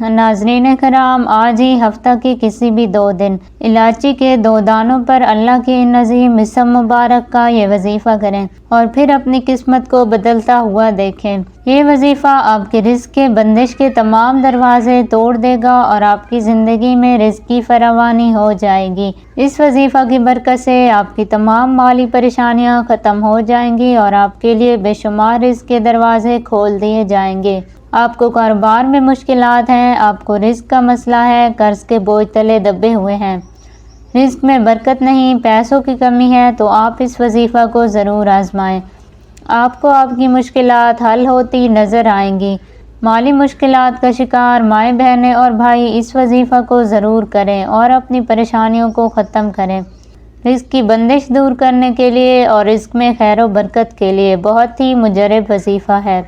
ناظرین کرام، آج ہی ہفتہ کے کسی بھی 2 دن الائچی کے 2 دانوں پر اللہ کے ان عظیم اسم مبارک کا یہ وظیفہ کریں اور پھر اپنی قسمت کو بدلتا ہوا دیکھیں۔ یہ وظیفہ آپ کے رزق کے بندش کے تمام دروازے توڑ دے گا اور آپ کی زندگی میں رزق کی فراوانی ہو جائے گی۔ اس وظیفہ کی برکت سے آپ کی تمام مالی پریشانیاں ختم ہو جائیں گی اور آپ کے لیے بے شمار رزق کے دروازے کھول دیے جائیں گے۔ آپ کو کاروبار میں مشکلات ہیں، آپ کو رزق کا مسئلہ ہے، قرض کے بوجھ تلے دبے ہوئے ہیں، رزق میں برکت نہیں، پیسوں کی کمی ہے، تو آپ اس وظیفہ کو ضرور آزمائیں۔ آپ کو آپ کی مشکلات حل ہوتی نظر آئیں گی۔ مالی مشکلات کا شکار مائیں بہنیں اور بھائی اس وظیفہ کو ضرور کریں اور اپنی پریشانیوں کو ختم کریں۔ رزق کی بندش دور کرنے کے لیے اور رزق میں خیر و برکت کے لیے بہت ہی مجرب وظیفہ ہے۔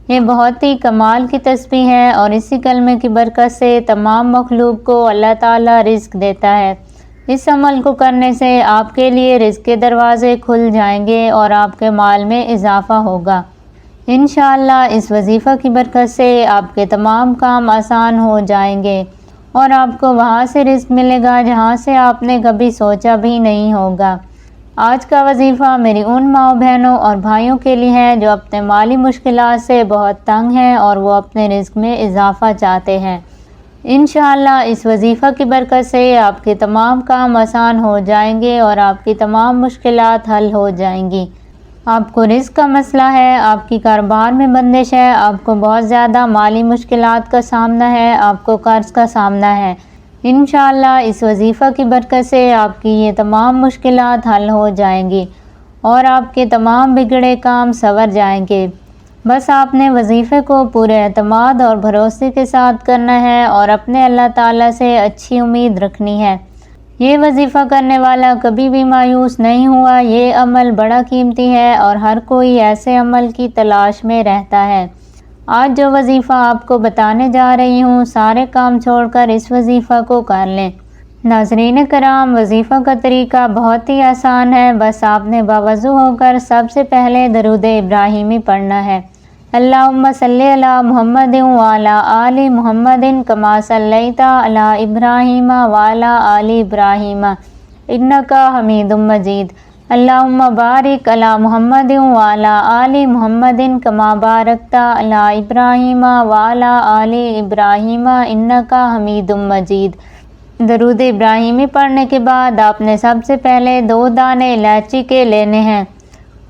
یہ بہت ہی کمال کی تسبیح ہے اور اسی کلمے کی برکت سے تمام مخلوق کو اللہ تعالیٰ رزق دیتا ہے۔ اس عمل کو کرنے سے آپ کے لیے رزق کے دروازے کھل جائیں گے اور آپ کے مال میں اضافہ ہوگا۔ انشاءاللہ اس وظیفہ کی برکت سے آپ کے تمام کام آسان ہو جائیں گے اور آپ کو وہاں سے رزق ملے گا جہاں سے آپ نے کبھی سوچا بھی نہیں ہوگا۔ آج کا وظیفہ میری ان ماؤں بہنوں اور بھائیوں کے لیے ہے جو اپنے مالی مشکلات سے بہت تنگ ہیں اور وہ اپنے رزق میں اضافہ چاہتے ہیں۔ انشاءاللہ اس وظیفہ کی برکت سے آپ کے تمام کام آسان ہو جائیں گے اور آپ کی تمام مشکلات حل ہو جائیں گی۔ آپ کو رزق کا مسئلہ ہے، آپ کی کاروبار میں بندش ہے، آپ کو بہت زیادہ مالی مشکلات کا سامنا ہے، آپ کو قرض کا سامنا ہے، انشاءاللہ اس وظیفہ کی برکت سے آپ کی یہ تمام مشکلات حل ہو جائیں گی اور آپ کے تمام بگڑے کام سنور جائیں گے۔ بس آپ نے وظیفے کو پورے اعتماد اور بھروسے کے ساتھ کرنا ہے اور اپنے اللہ تعالیٰ سے اچھی امید رکھنی ہے۔ یہ وظیفہ کرنے والا کبھی بھی مایوس نہیں ہوا۔ یہ عمل بڑا قیمتی ہے اور ہر کوئی ایسے عمل کی تلاش میں رہتا ہے۔ آج جو وظیفہ آپ کو بتانے جا رہی ہوں، سارے کام چھوڑ کر اس وظیفہ کو کر لیں۔ ناظرین کرام، وظیفہ کا طریقہ بہت ہی آسان ہے۔ بس آپ نے باوضو ہو کر سب سے پہلے درود ابراہیمی پڑھنا ہے۔ اللہم صلی علی محمد وعلی آل محمد کما صلیت علی ابراہیم وعلی آل ابراہیم انک حمید مجید۔ اللہم بارک علی محمد وعلی آل محمد کما بارکت علی ابراہیم وعلی آل ابراہیم انک حمید مجید۔ درود ابراہیمی پڑھنے کے بعد آپ نے سب سے پہلے 2 دانے الائچی کے لینے ہیں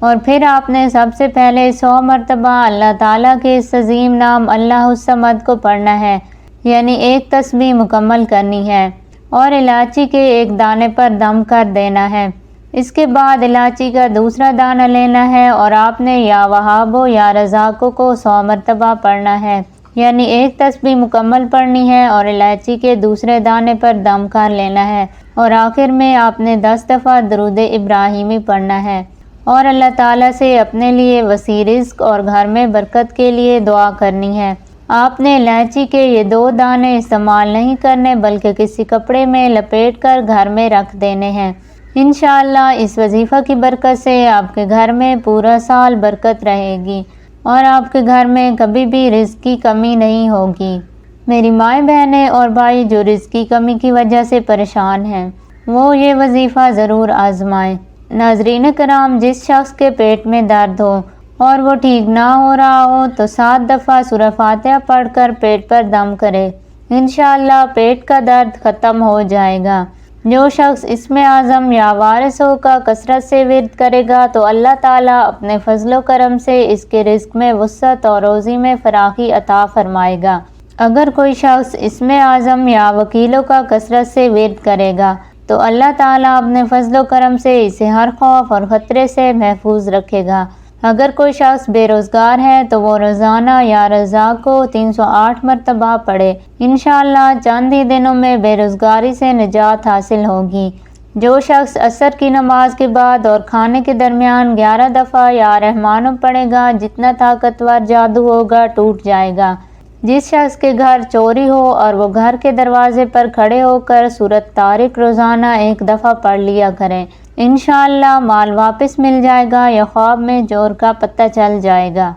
اور پھر آپ نے سب سے پہلے 100 مرتبہ اللہ تعالیٰ کے اس عظیم نام اللہ الصمد کو پڑھنا ہے، یعنی ایک تسبیح مکمل کرنی ہے اور الائچی کے 1 دانے پر دم کر دینا ہے۔ اس کے بعد الائچی کا دوسرا دانہ لینا ہے اور آپ نے یا وہاب یا رزاق کو 100 مرتبہ پڑھنا ہے، یعنی ایک تسبیح مکمل پڑھنی ہے اور الائچی کے دوسرے دانے پر دم کر لینا ہے اور آخر میں آپ نے 10 دفعہ درود ابراہیمی پڑھنا ہے اور اللہ تعالیٰ سے اپنے لیے وسیع رزق اور گھر میں برکت کے لیے دعا کرنی ہے۔ آپ نے الائچی کے یہ 2 دانے استعمال نہیں کرنے بلکہ کسی کپڑے میں لپیٹ کر گھر میں رکھ دینے ہیں۔ انشاءاللہ اس وظیفہ کی برکت سے آپ کے گھر میں پورا سال برکت رہے گی اور آپ کے گھر میں کبھی بھی رزق کی کمی نہیں ہوگی۔ میری مائیں بہنیں اور بھائی جو رزق کی کمی کی وجہ سے پریشان ہیں، وہ یہ وظیفہ ضرور آزمائیں۔ ناظرین کرام، جس شخص کے پیٹ میں درد ہو اور وہ ٹھیک نہ ہو رہا ہو تو 7 دفعہ سورہ فاتحہ پڑھ کر پیٹ پر دم کرے، انشاءاللہ پیٹ کا درد ختم ہو جائے گا۔ جو شخص اسم اعظم یا وارثوں کا کثرت سے ورد کرے گا تو اللہ تعالیٰ اپنے فضل و کرم سے اس کے رزق میں وسعت اور روزی میں فراخی عطا فرمائے گا۔ اگر کوئی شخص اسم اعظم یا وکیلوں کا کثرت سے ورد کرے گا تو اللہ تعالیٰ اپنے فضل و کرم سے اسے ہر خوف اور خطرے سے محفوظ رکھے گا۔ اگر کوئی شخص بے روزگار ہے تو وہ روزانہ یا رزاق کو 308 مرتبہ پڑھے، انشاءاللہ چند ہی دنوں میں بے روزگاری سے نجات حاصل ہوگی۔ جو شخص عصر کی نماز کے بعد اور کھانے کے درمیان 11 دفعہ یا رحمانو پڑھے گا، جتنا طاقتور جادو ہوگا ٹوٹ جائے گا۔ جس شخص کے گھر چوری ہو اور وہ گھر کے دروازے پر کھڑے ہو کر سورۃ طارق روزانہ 1 دفعہ پڑھ لیا کریں، انشاءاللہ مال واپس مل جائے گا یا خواب میں چور کا پتہ چل جائے گا۔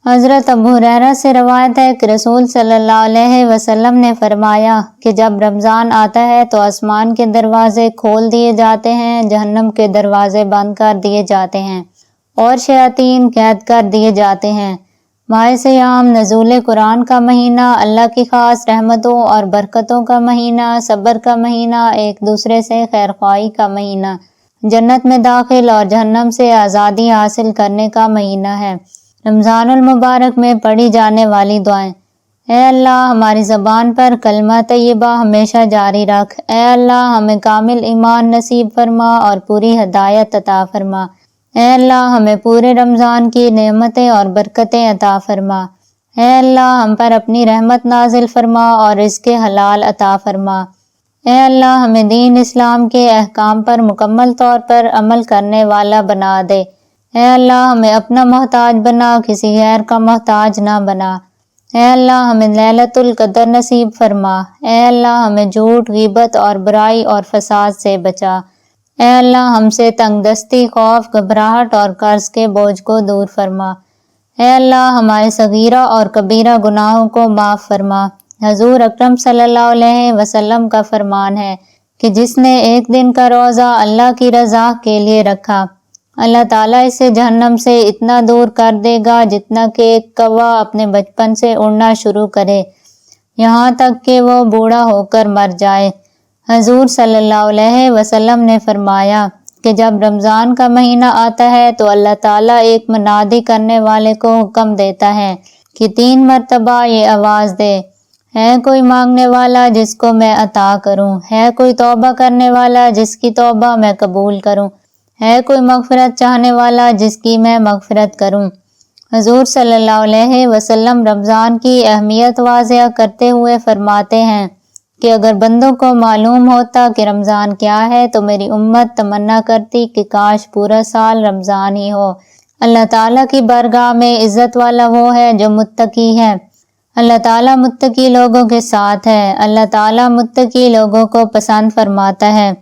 حضرت ابو ہریرہ سے روایت ہے کہ رسول صلی اللہ علیہ وسلم نے فرمایا کہ جب رمضان آتا ہے تو آسمان کے دروازے کھول دیے جاتے ہیں، جہنم کے دروازے بند کر دیے جاتے ہیں اور شیاطین قید کر دیے جاتے ہیں۔ ماہ صیام نزول قرآن کا مہینہ، اللہ کی خاص رحمتوں اور برکتوں کا مہینہ، صبر کا مہینہ، ایک دوسرے سے خیرخواہی کا مہینہ، جنت میں داخل اور جہنم سے آزادی حاصل کرنے کا مہینہ ہے۔ رمضان المبارک میں پڑھی جانے والی دعائیں: اے اللہ ہماری زبان پر کلمہ طیبہ ہمیشہ جاری رکھ۔ اے اللہ ہمیں کامل ایمان نصیب فرما اور پوری ہدایت عطا فرما۔ اے اللہ ہمیں پورے رمضان کی نعمتیں اور برکتیں عطا فرما۔ اے اللہ ہم پر اپنی رحمت نازل فرما اور رزق حلال عطا فرما۔ اے اللہ ہمیں دین اسلام کے احکام پر مکمل طور پر عمل کرنے والا بنا دے۔ اے اللہ ہمیں اپنا محتاج بنا، کسی غیر کا محتاج نہ بنا۔ اے اللہ ہمیں لیلۃ القدر نصیب فرما۔ اے اللہ ہمیں جھوٹ، غیبت اور برائی اور فساد سے بچا۔ اے اللہ ہم سے تنگ دستی، خوف، گھبراہٹ اور قرض کے بوجھ کو دور فرما۔ اے اللہ ہمارے صغیرہ اور کبیرہ گناہوں کو معاف فرما۔ حضور اکرم صلی اللہ علیہ وسلم کا فرمان ہے کہ جس نے ایک دن کا روزہ اللہ کی رضا کے لیے رکھا، اللہ تعالیٰ اسے جہنم سے اتنا دور کر دے گا جتنا کہ ایک کوا اپنے بچپن سے اڑنا شروع کرے، یہاں تک کہ وہ بوڑھا ہو کر مر جائے۔ حضور صلی اللہ علیہ وسلم نے فرمایا کہ جب رمضان کا مہینہ آتا ہے تو اللہ تعالیٰ ایک منادی کرنے والے کو حکم دیتا ہے کہ 3 مرتبہ یہ آواز دے: ہے کوئی مانگنے والا جس کو میں عطا کروں؟ ہے کوئی توبہ کرنے والا جس کی توبہ میں قبول کروں؟ ہے کوئی مغفرت چاہنے والا جس کی میں مغفرت کروں؟ حضور صلی اللہ علیہ وسلم رمضان کی اہمیت واضح کرتے ہوئے فرماتے ہیں کہ اگر بندوں کو معلوم ہوتا کہ رمضان کیا ہے تو میری امت تمنا کرتی کہ کاش پورا سال رمضان ہی ہو۔ اللہ تعالیٰ کی بارگاہ میں عزت والا وہ ہے جو متقی ہے۔ اللہ تعالیٰ متقی لوگوں کے ساتھ ہے۔ اللہ تعالیٰ متقی لوگوں کو پسند فرماتا ہے۔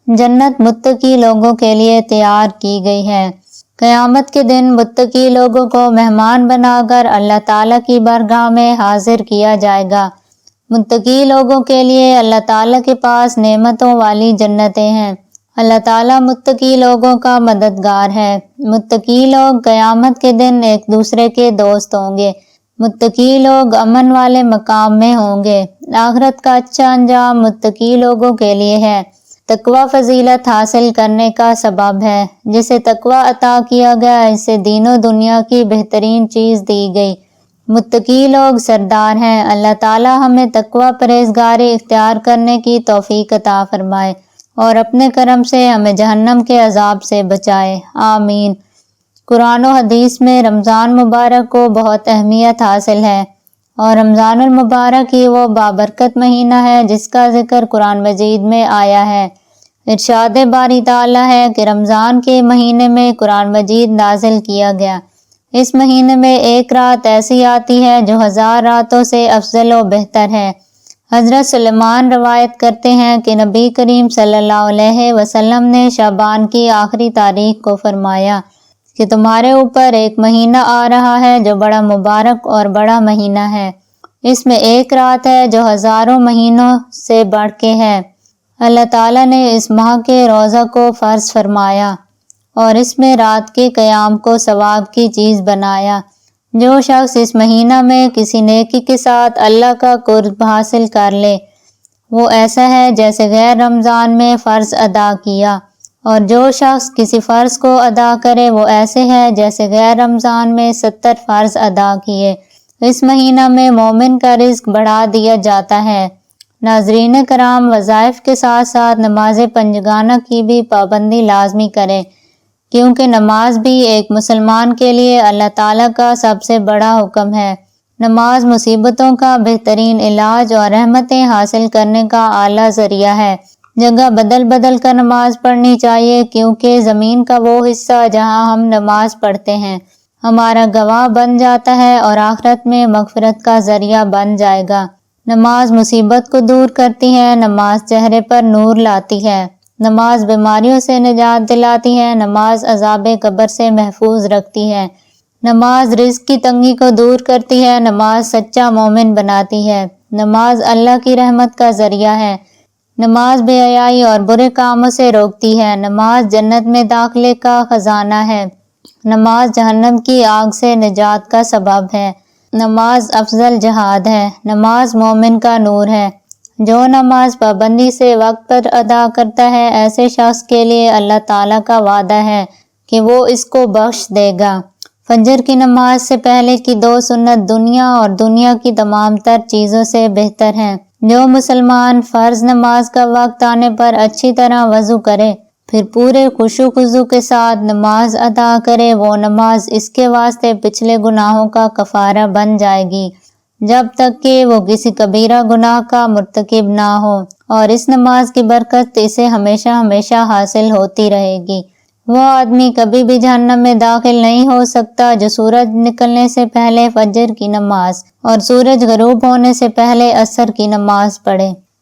جنت متقی لوگوں کے لیے تیار کی گئی ہے۔ قیامت کے دن متقی لوگوں کو مہمان بنا کر اللہ تعالیٰ کی بارگاہ میں حاضر کیا جائے گا۔ متقی لوگوں کے لیے اللہ تعالیٰ کے پاس نعمتوں والی جنتیں ہیں۔ اللہ تعالیٰ متقی لوگوں کا مددگار ہے۔ متقی لوگ قیامت کے دن ایک دوسرے کے دوست ہوں گے۔ متقی لوگ امن والے مقام میں ہوں گے۔ آخرت کا اچھا انجام متقی لوگوں کے لیے ہے۔ تقوی فضیلت حاصل کرنے کا سبب ہے۔ جسے تقوی عطا کیا گیا اسے دین و دنیا کی بہترین چیز دی گئی۔ متقی لوگ سردار ہیں۔ اللہ تعالیٰ ہمیں تقوی پرہیزگاری اختیار کرنے کی توفیق عطا فرمائے اور اپنے کرم سے ہمیں جہنم کے عذاب سے بچائے، آمین۔ قرآن و حدیث میں رمضان مبارک کو بہت اہمیت حاصل ہے اور رمضان المبارک ہی وہ بابرکت مہینہ ہے جس کا ذکر قرآن مجید میں آیا ہے۔ ارشاد باری تعالیٰ ہے کہ رمضان کے مہینے میں قرآن مجید نازل کیا گیا۔ اس مہینے میں ایک رات ایسی آتی ہے جو 1000 راتوں سے افضل و بہتر ہے۔ حضرت سلیمان روایت کرتے ہیں کہ نبی کریم صلی اللہ علیہ وسلم نے شعبان کی آخری تاریخ کو فرمایا کہ تمہارے اوپر ایک مہینہ آ رہا ہے جو بڑا مبارک اور بڑا مہینہ ہے۔ اس میں ایک رات ہے جو ہزاروں مہینوں سے بڑھ کے ہے۔ اللہ تعالیٰ نے اس ماہ کے روزہ کو فرض فرمایا اور اس میں رات کے قیام کو ثواب کی چیز بنایا۔ جو شخص اس مہینہ میں کسی نیکی کے ساتھ اللہ کا قرب حاصل کر لے وہ ایسا ہے جیسے غیر رمضان میں فرض ادا کیا، اور جو شخص کسی فرض کو ادا کرے وہ ایسے ہے جیسے غیر رمضان میں 70 فرض ادا کیے۔ اس مہینہ میں مومن کا رزق بڑھا دیا جاتا ہے۔ ناظرین کرام، وظائف کے ساتھ ساتھ نماز پنجگانہ کی بھی پابندی لازمی کریں، کیونکہ نماز بھی ایک مسلمان کے لیے اللہ تعالیٰ کا سب سے بڑا حکم ہے۔ نماز مصیبتوں کا بہترین علاج اور رحمتیں حاصل کرنے کا اعلیٰ ذریعہ ہے۔ جگہ بدل بدل کر نماز پڑھنی چاہیے، کیونکہ زمین کا وہ حصہ جہاں ہم نماز پڑھتے ہیں ہمارا گواہ بن جاتا ہے اور آخرت میں مغفرت کا ذریعہ بن جائے گا۔ نماز مصیبت کو دور کرتی ہے، نماز چہرے پر نور لاتی ہے، نماز بیماریوں سے نجات دلاتی ہے، نماز عذاب قبر سے محفوظ رکھتی ہے، نماز رزق کی تنگی کو دور کرتی ہے، نماز سچا مومن بناتی ہے، نماز اللہ کی رحمت کا ذریعہ ہے، نماز بے حیائی اور برے کاموں سے روکتی ہے، نماز جنت میں داخلے کا خزانہ ہے، نماز جہنم کی آگ سے نجات کا سبب ہے، نماز افضل جہاد ہے، نماز مومن کا نور ہے۔ جو نماز پابندی سے وقت پر ادا کرتا ہے، ایسے شخص کے لیے اللہ تعالیٰ کا وعدہ ہے کہ وہ اس کو بخش دے گا۔ فجر کی نماز سے پہلے کی 2 سنت دنیا اور دنیا کی تمام تر چیزوں سے بہتر ہیں۔ جو مسلمان فرض نماز کا وقت آنے پر اچھی طرح وضو کرے، پھر پورے خشوع خضوع کے ساتھ نماز ادا کرے، وہ نماز اس کے واسطے پچھلے گناہوں کا کفارہ بن جائے گی، جب تک کہ وہ کسی کبیرہ گناہ کا مرتکب نہ ہو، اور اس نماز کی برکت اسے ہمیشہ ہمیشہ حاصل ہوتی رہے گی۔ وہ آدمی کبھی بھی جہنم میں داخل نہیں ہو سکتا جو سورج نکلنے سے پہلے فجر کی نماز اور سورج غروب ہونے سے پہلے عصر کی نماز پڑھے۔